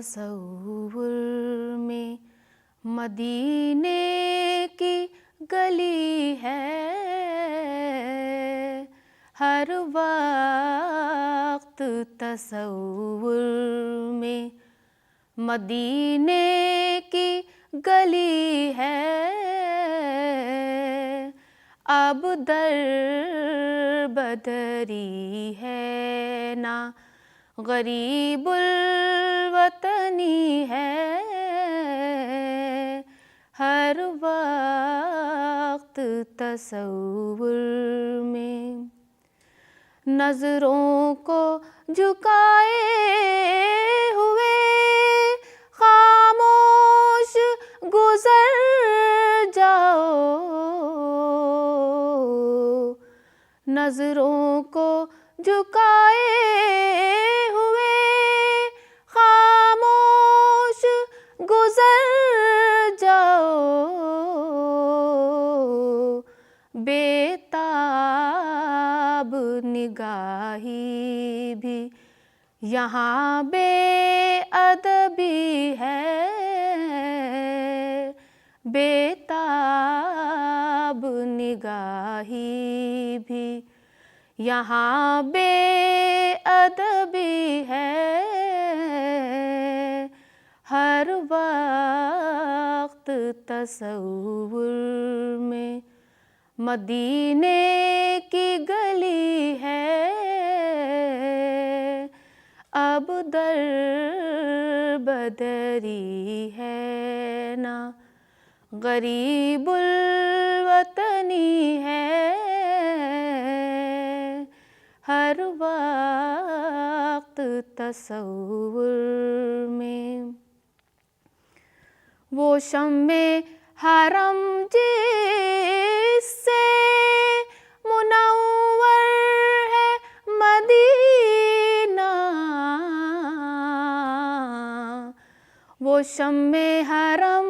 تصور میں مدینے کی گلی ہے، ہر وقت تصور میں مدینے کی گلی ہے، اب در بدری ہے نا غریب الوطنی ہے، ہر وقت تصور میں نظروں کو جھکائے ہوئے خاموش گزر جاؤ، نظروں کو جھکائے ہوئے خاموش گزر جاؤ، بے تاب نگاہی بھی یہاں بے ادبی ہے، بے تاب نگاہی بھی یہاں بے ادبی ہے، ہر وقت تصور میں مدینے کی گلی ہے، اب در بدری ہے نا غریب الوطنی ہے، ہر وقت تصور میں وہ شمع حرم جس سے منور ہے مدینہ، وہ شمع حرم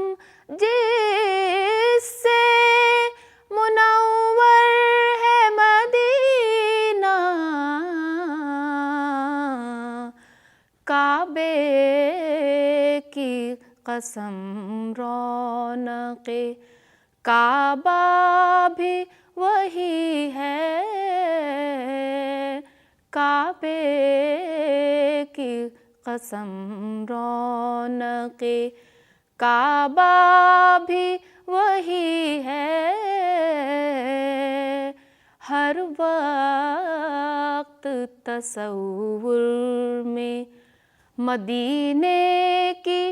جس سے منور ہے مدینہ، کعبے کی قسم رونق کعبہ بھی وہی ہے، کعبے کی قسم رونق کعبہ بھی وہی ہے، ہر وقت تصور میں مدینے کی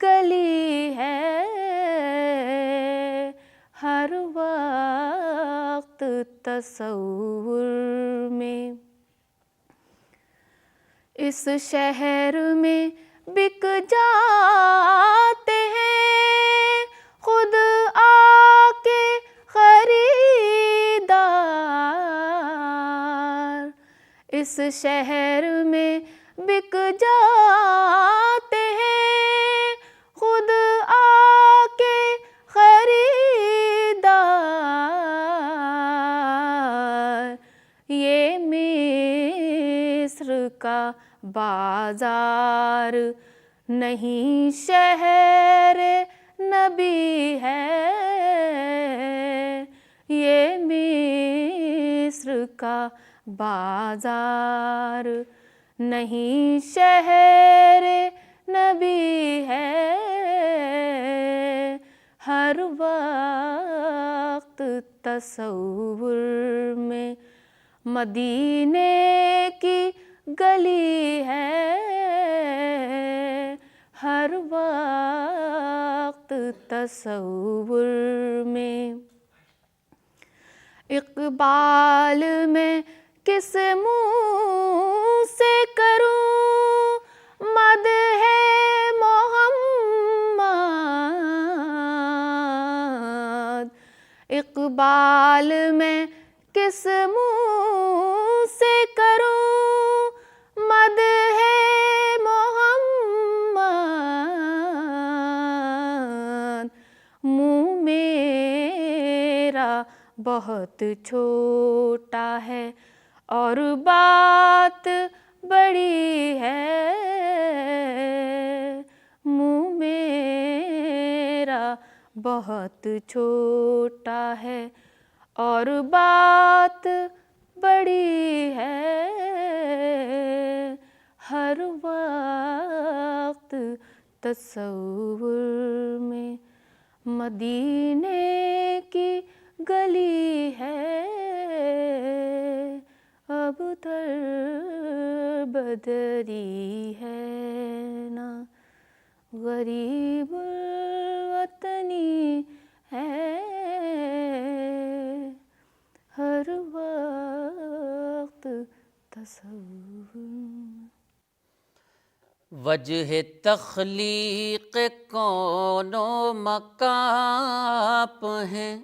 گلی ہے، ہر وقت تصور میں اس شہر میں بک جاتے ہیں خود آ کے خریدار، اس شہر میں بک جاتے ہیں خود آ کے خریدار، یہ مصر کا بازار نہیں شہر نبی ہے، یہ مصر کا بازار نہیں شہر نبی ہے، ہر وقت تصور میں مدینے کی گلی ہے، ہر وقت تصور میں اقبال میں کس منہ سے کروں مدح محمد، اقبال میں کس منہ سے کروں مدح محمد، منہ میرا بہت چھوٹا ہے اور بات بڑی ہے، منہ میرا بہت چھوٹا ہے اور بات بڑی ہے، ہر وقت تصور میں مدینے کی گلی ہے، اب در بدری ہے نا، غریب الوطنی ہے، ہر وقت تصور۔ وجہ تخلیق کون و مکان ہیں،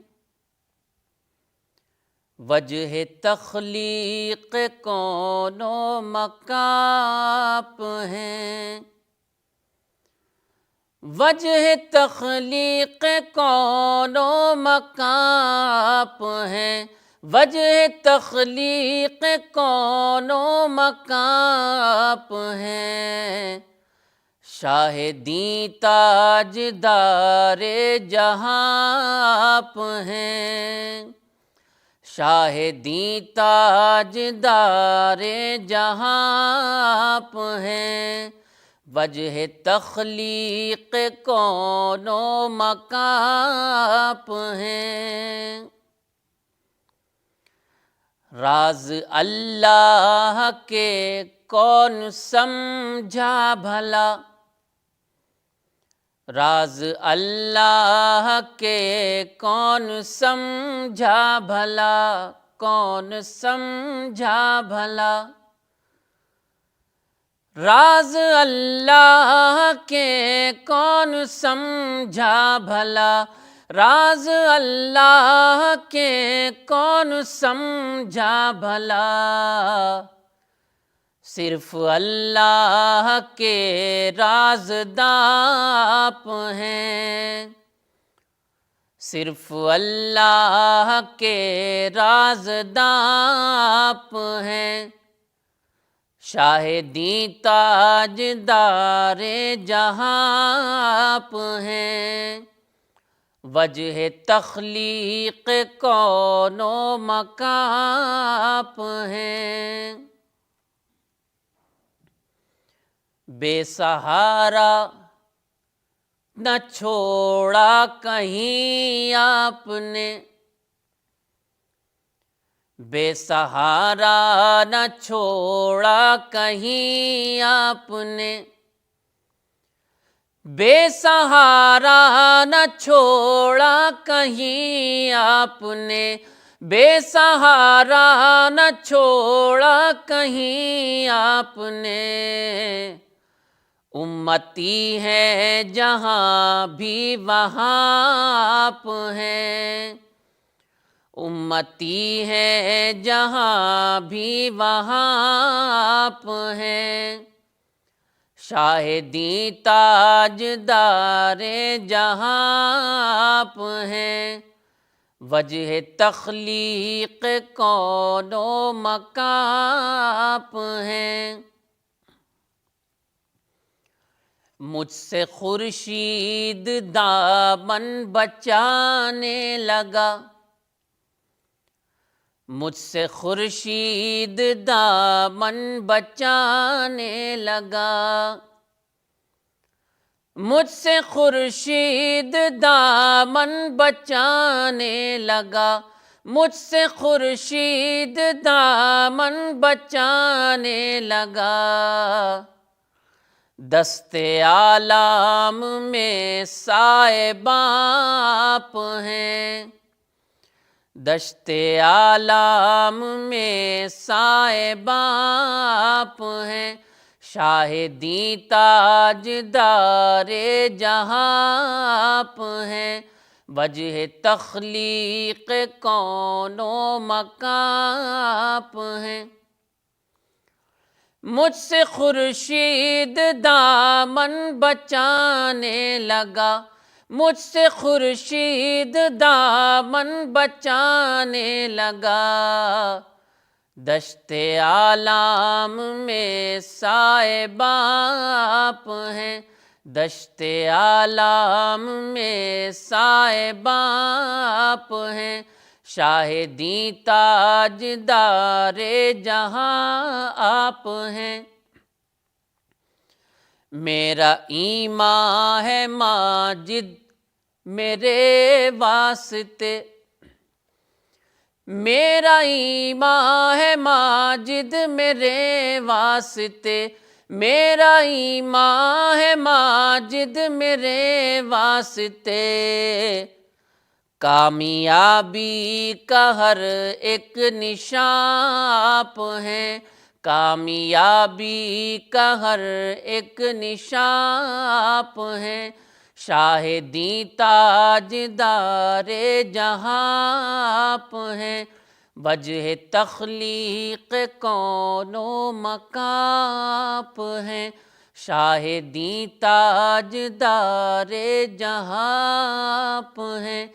وجہ تخلیق کون و مکان ہیں، وجہ تخلیق کون و مکان ہیں، وجہ تخلیق کون و مکان ہیں، شاہدیں تاجدار جہاں ہیں، شاہدیں تاجدار جہاں ہیں، وجہ تخلیق کون و مکان ہیں، راز اللہ کے کون سمجھا بھلا، راز اللہ کے کون سمجھا بھلا، کون سمجھا بھلا، راز اللہ کے کون سمجھا بھلا، راز اللہ کے کون سمجھا بھلا، صرف اللہ کے رازداں ہیں، صرف اللہ کے رازداں ہیں، شاہدیں تاجدار جہاں ہیں، وجہ تخلیق کون و مکان ہیں، بے سہارا نہ چھوڑا کہیں آپ نے، بے سہارا نہ چھوڑا کہیں آپ نے، بے سہارا نہ چھوڑا کہیں آپ نے، بے سہارا نہ چھوڑا کہیں آپ نے، امتی ہے جہاں بھی وہاں آپ ہیں، امتی ہے جہاں بھی وہاں آپ ہیں، شاہدیں تاجدار جہاں آپ ہیں، وجہ تخلیق کون و مکان ہیں، مجھ سے خورشید دامن بچانے لگا، مجھ سے خورشید دامن بچانے لگا، مجھ سے خورشید دامن بچانے لگا، مجھ سے خورشید دامن بچانے لگا، دست عالم میں سائباں ہیں، دشت عالم میں سائباں ہیں، شاہدیں تاجدار جہاں ہیں، وجہ تخلیق کون و مکان ہیں، مجھ سے خورشید دامن بچانے لگا، مجھ سے خورشید دامن بچانے لگا، دشت عالم میں صاحب آپ ہیں، دشت عالم میں صاحب آپ ہیں، شاہدی تاجدار جہاں آپ ہیں۔ میرا ایمان ہے ماجد میرے واسطے، میرا ایمان ہے ماجد میرے واسطے، میرا ایمان ہے ماجد میرے واسطے، کامیابی کا ہر ایک نشان آپ ہیں، کامیابی کا ہر ایک نشان آپ ہیں، شاہدی تاجدار جہاں آپ ہیں، وجہ تخلیق کون و مکان آپ ہیں، شاہدی تاجدار جہاں آپ ہیں،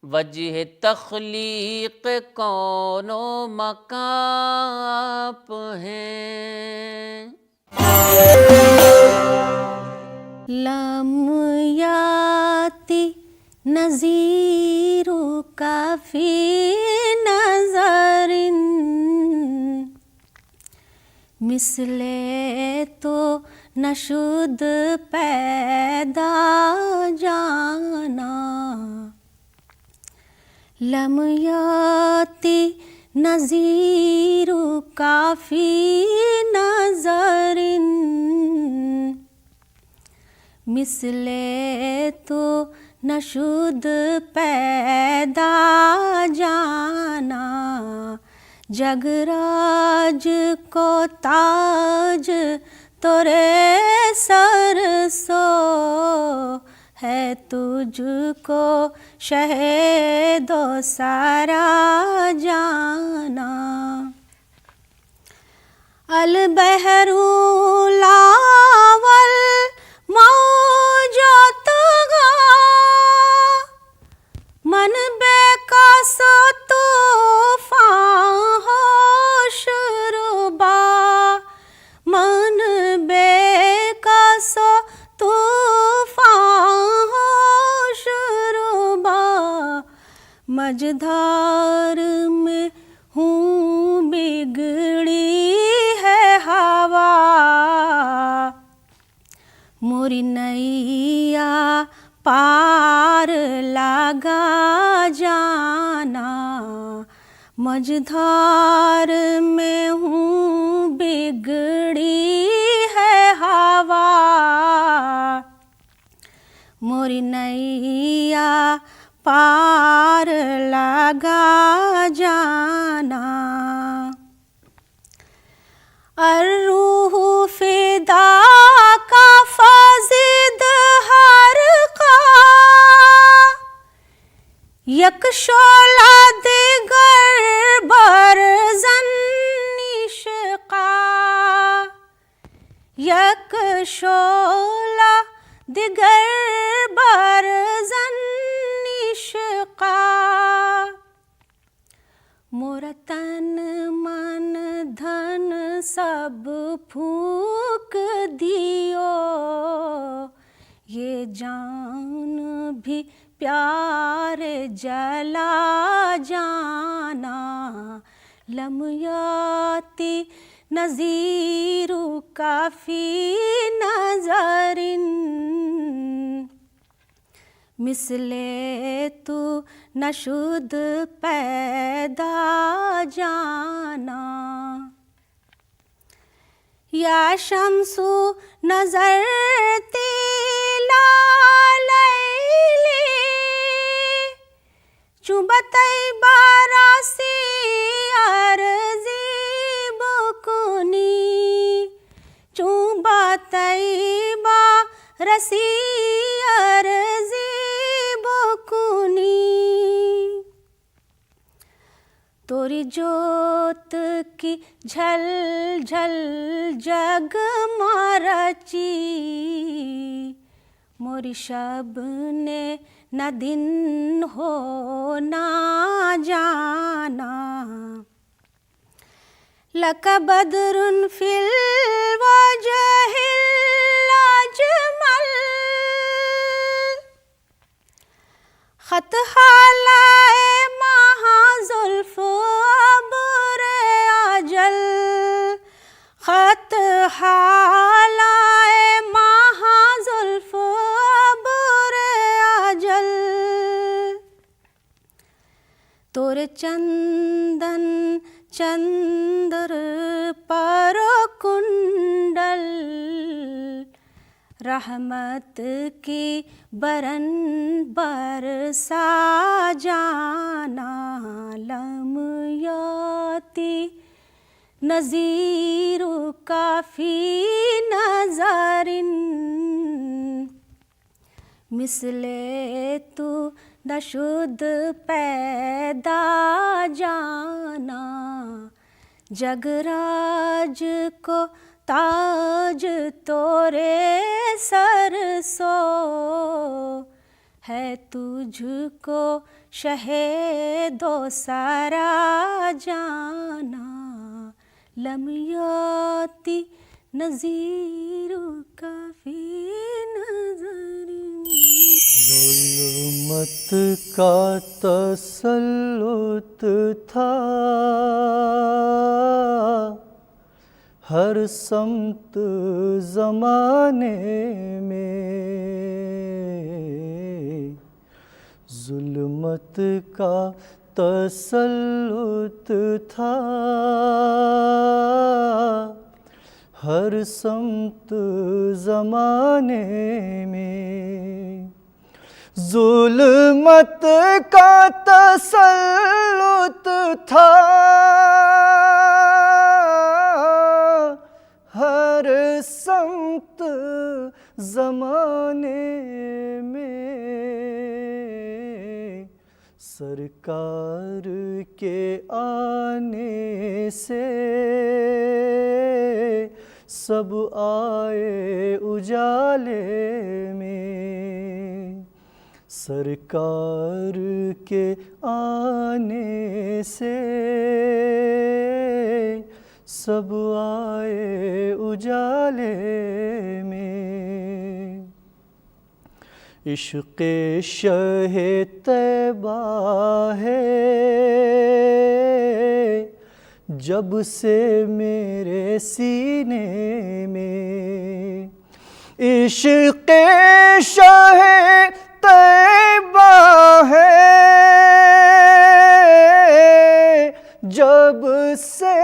وجہ تخلیق کون و مکان آپ ہیں۔ لم یاتی نظیر کا فی نظر مثل تو نشد پیدا جانا، لم یاتی نظیر کا فی نظر مثل تو نشد پیدا جانا، جگراج کو تاج تورے سر سو ہے، تجھ کو شہد و سارا جانا، البحر لاول موج طغا من بے کس طوفان ہوش ربا، من بے کس طوفان ہوش ربا، مجدھار میں ہوں بگڑی ہے ہوا، موری نیا پار لگا جانا، مجدھار میں ہوں بگڑی ہے ہوا، موری نیا پار لگا جانا، الروح فدا کا فزد ہر کا، یک شعلہ دیگر برزن عشقا، یک شعلہ دیگر برزن عشقا، مورا تن من دھن سب پھونک دیو، یہ جان بھی پیار جلا جانا، لم یاتی نظیر کا فی نظر مثل تو نشد پیدا جانا، یا شمس نظر تیلا لیلی چوبتئی باراسی ارزی بکنی، چوبتئی بارسی ارزی بکنی، توری جوت کی جھل جھل جگ مارچی، موری شب نے نہ دن ہو نہ جانا، لک بدر فی الوجہ الاجمل خط حالائے ماہا زلف ابر اجل خط حالائے ماہا زلف ابر اجل تور چندن چندر پر کنڈل رحمت کی برن برسا جانا لمیاتی نظیر کافی نظر مثل تو نشد پیدا جانا جگراج کو تاج تورے سر سو ہے تجھ کو شہد و سرا جانا لمیاتی نظیر کافی نظر ظلمت کا تسلط تھا ہر سمت زمانے میں ظلمت کا تسلط تھا ہر سمت زمانے میں ظلمت کا تسلط تھا ہر سمت زمانے میں سرکار کے آنے سے سب آئے اجالے میں سرکار کے آنے سے سب آئے اجالے میں عشق شہ طیبہ ہے جب سے میرے سینے میں عشق شہ طیبہ ہے جب سے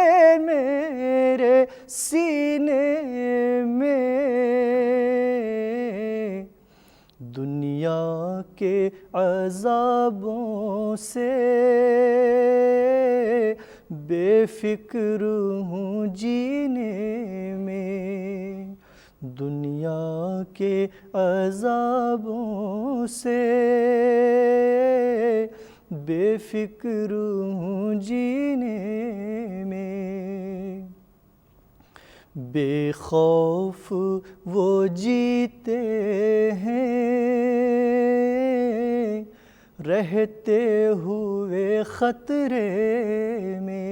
میرے سینے میں دنیا کے عذابوں سے بے فکر ہوں جینے میں دنیا کے عذابوں سے بے فکر ہوں جینے میں بے خوف وہ جیتے ہیں رہتے ہوئے خطرے میں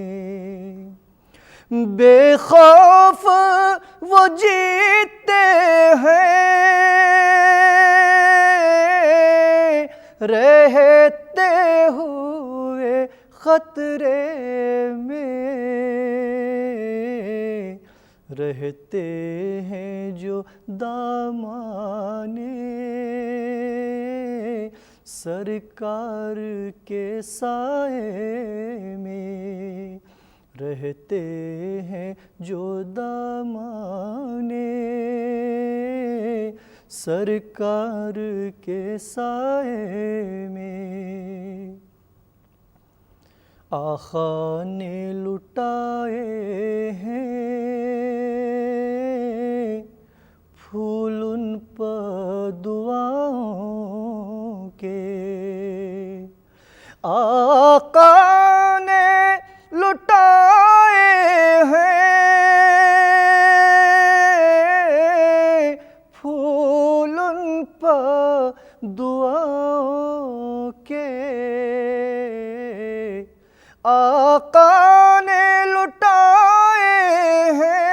بے خوف وہ جیتے ہیں رہتے ہوئے خطرے میں رہتے ہیں جو دامانے سرکار کے سائے میں رہتے ہیں جو دامانے سرکار کے سائے میں آقا نے لٹائے ہیں پھول ان پر دعاؤں کے آقا نے لٹائے ہیں پھول ان پر دعاؤں کے آقا نے لٹائے ہیں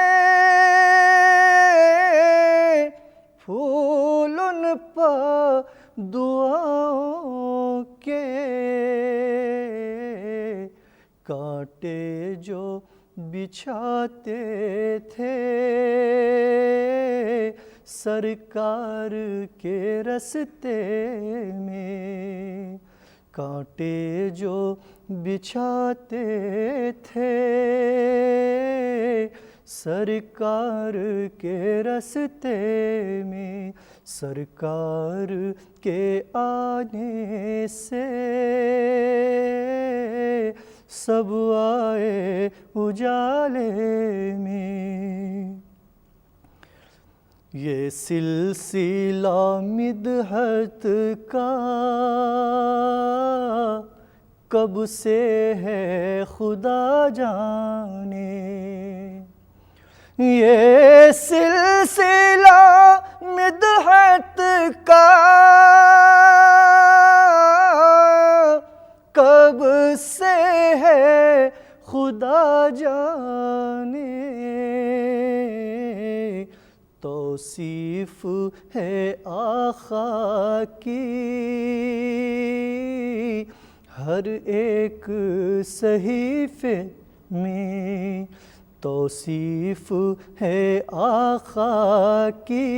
پھول ان پر دعاؤں کے، کانٹے جو بچھاتے تھے سرکار کے رستے میں، کانٹے جو بچھاتے تھے سرکار کے رستے میں، سرکار کے آنے سے سب آئے اجالے میں۔ یہ سلسلہ مدحت کا کب سے ہے خدا جانے، یہ سلسلہ مدحت کا کب سے ہے خدا جانے، توصیف ہے آقا کی ہر ایک صحیفے میں، توصیف ہے آقا کی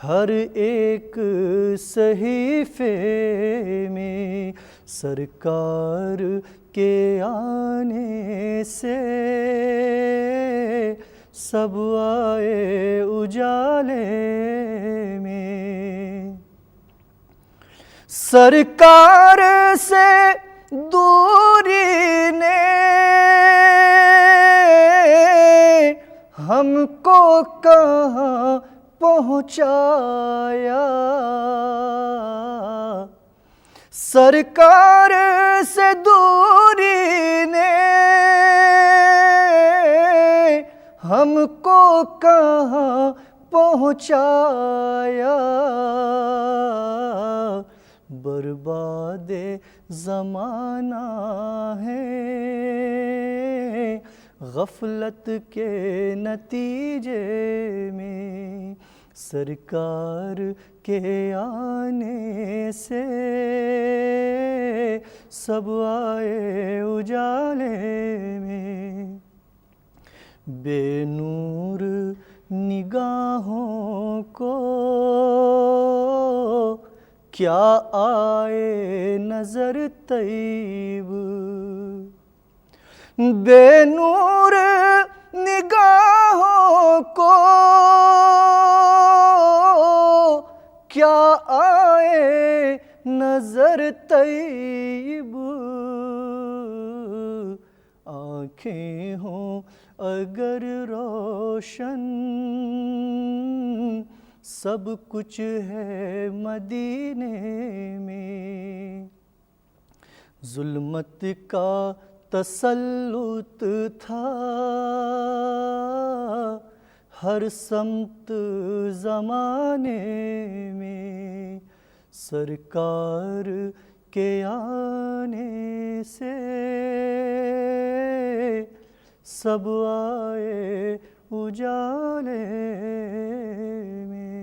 ہر ایک صحیفے میں، سرکار کے آنے سے سب آئے اجالے میں، سرکار سے دوری نے ہم کو کہاں پہنچایا، سرکار سے دوری نے ہم کو کہاں پہنچایا، برباد زمانہ ہے غفلت کے نتیجے میں، سرکار کے آنے سے سب آئے اجالے میں، بے نور نگاہوں کو کیا آئے نظر طیب، بے نور نگاہوں کو کیا آئے نظر طیب، آنکھیں ہوں اگر روشن سب کچھ ہے مدینے میں، ظلمت کا تسلط تھا ہر سمت زمانے میں، سرکار کے آنے سے سب آئے اجالے میں۔